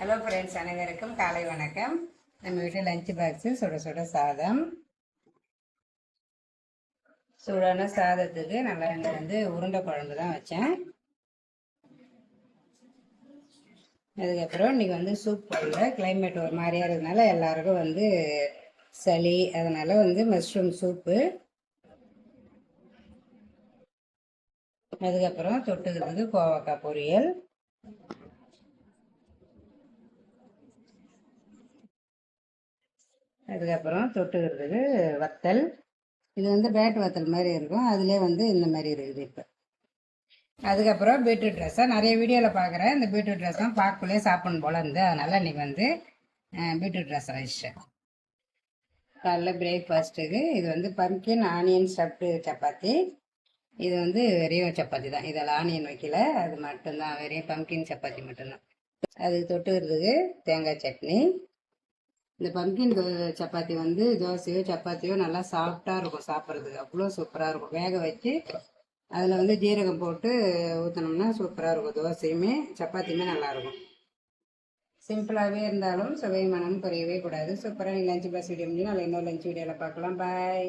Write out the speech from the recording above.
Hello friends, அனைவருக்கும் காலை வணக்கம். நம்ம வீட்டில் லஞ்ச் பாக்ஸு சுட சுட சாதம். சூடான சாதத்துக்கு நல்லா வந்து உருண்டை குழம்பு தான் வச்சேன். அதுக்கப்புறம் இன்றைக்கி வந்து சூப் போடல, கிளைமேட் ஒரு மாதிரியாக இருக்கிறதுனால எல்லாருக்கும் வந்து சளி, அதனால் வந்து மஷ்ரூம் சூப்பு. அதுக்கப்புறம் தொட்டுக்கிறதுக்கு கோவக்காய் பொரியல். அதுக்கப்புறம் தொட்டுக்கிறதுக்கு வத்தல். இது வந்து பேட் வத்தல் மாதிரி இருக்கும், அதிலே வந்து இந்த மாதிரி இருக்குது. இப்போ அதுக்கப்புறம் பீட்ரூட் ரசம் நிறைய வீடியோவில் பார்க்குறேன். இந்த பீட்ரூட் ரசம் பார்க்கக்குள்ளே சாப்பிடணும் போல இருந்து, அதனால் இன்றைக்கி வந்து பீட்ரூட் ரசம் வச்சிட்டேன். காலைல பிரேக்ஃபாஸ்ட்டுக்கு இது வந்து பம்கின் ஆனியன் ஸ்டஃப்டு சப்பாத்தி. இது வந்து வெறும் சப்பாத்தி தான், இதில் ஆனியன் வைக்கல, அது மட்டும்தான், வெறும் பம்கின் சப்பாத்தி மட்டும்தான். அதுக்கு தொட்டுக்கிறதுக்கு தேங்காய் சட்னி. இந்த பம்கின் சப்பாத்தி வந்து தோசையோ சப்பாத்தியோ நல்லா சாஃப்டாக இருக்கும், சாப்பிட்றதுக்கு அவ்வளோ சூப்பராக இருக்கும். வேக வச்சு அதில் வந்து ஜீரகம் போட்டு ஊற்றினோம்னா சூப்பராக இருக்கும். தோசையுமே சப்பாத்தியுமே நல்லாயிருக்கும். சிம்பிளாகவே இருந்தாலும் சுவை மனம் குறையவே கூடாது. சூப்பராக நீங்கள் லஞ்ச் பாக்ஸ் வீடியோ முடிஞ்சு நாங்கள் இன்னொரு லஞ்ச் வீடியோவில் பார்க்கலாம். பாய்.